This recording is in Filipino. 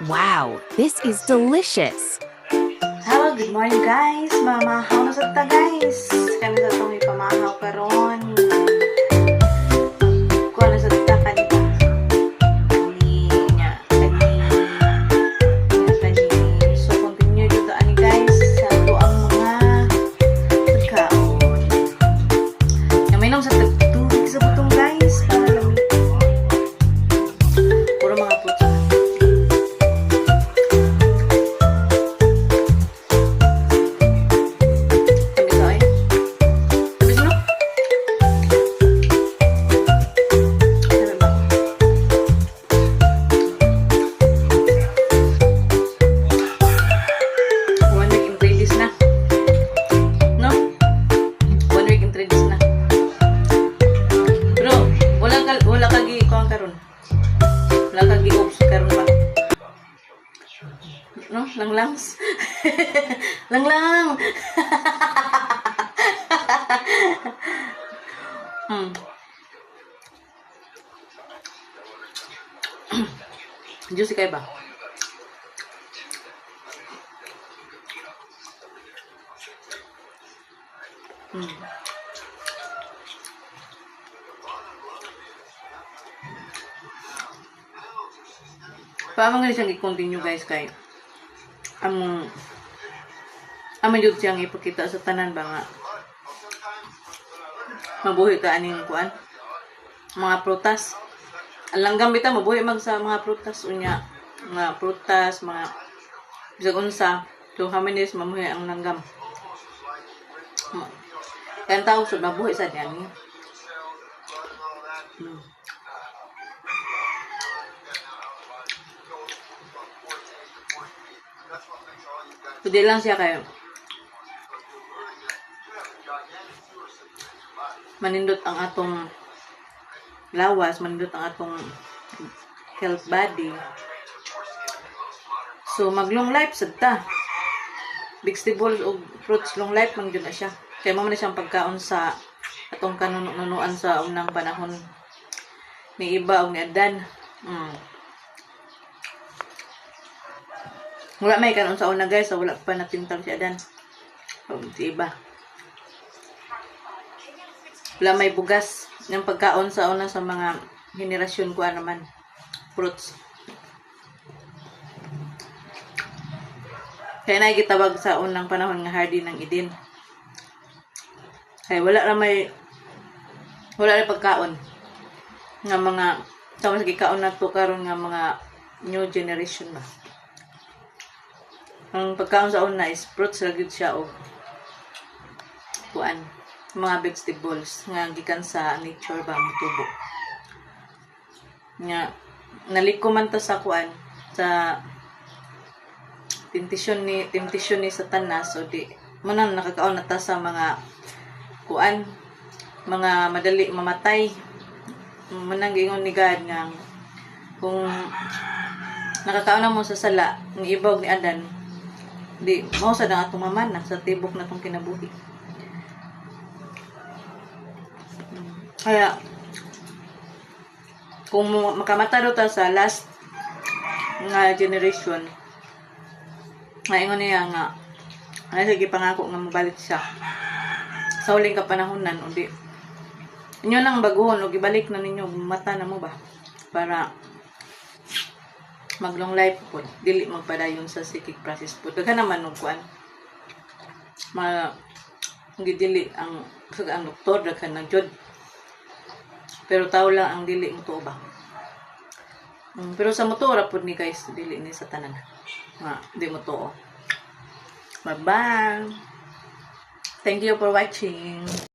Wow, this is delicious. Hello, good morning guys. Mamahaw na sa ta guys. Kami sa itong ipamahaw karon. Kuha na sa ta kanina. So continue dito ani guys sa ato ang mga pagkaon. Naminom sa tubig sa butong guys para lamig. Puro mga fruits. Wala kang gi-oops karon ba? No, langlangs. Langlang. Juicy kayo ba? Paano nga siyang i-continue guys kay among jud siyang ipakita sa tanan ba nga mabuhi ka aning kuan mga prutas. Ang langgam bitaw mabuhi mag sa mga prutas unya mga prutas mga bisag unsa so how many days mamuhi ang langgam. Kaya tawag sa mabuhi sa diyan. Pwede lang siya kayo. Manindot ang atong lawas, manindot ang atong health body. So, mag long life sad ta. Vegetables o fruits long life man gyud na siya. Kaya mo man siyang pagkaon sa atong kanunuan sa unang panahon ni iba o ni Adan. Wala may kanon sa una guys, so wala pa napintang si Adan. Si iba. Wala may bugas. Yung pagkaon sa una sa mga henerasyon ko naman. Fruits. Kaya nakikitawag sa unang panahon nga hardy ng Eden. Kaya wala pagkaon. Nga mga, sama sa kikaon na to karon nga mga new generation ba. Ang pagkaon sa una is fruits lagi siya o kuan mga vegetables nga gikan sa nature ba mutubo nga naliko man ta sa kuan sa temptation ni Satanas so di manan nakakaon na ta sa mga kuan mga madali mamatay manang gingon ni God nga kung nakakaon na mo sa sala ng ibog ni Adan di mao sa atong mamana sa tibok na tong kinabuhi. Kaya kung makamata do ta sa last nga generation nga ingon niya nga sige pangako nga mabalik siya sa uling kapanahonan undi inyo nang baguhon ug ibalik na ninyo mata na mo ba para mag long life po dili magpadayon sa psychic process po daghan naman og kuan gidili ang doktor daghan na jud pero tao lang ang dili mo tuo ba pero sa motora pod ni guys dili ni sa tanan nga di mo tuo. Bye bye, thank you for watching.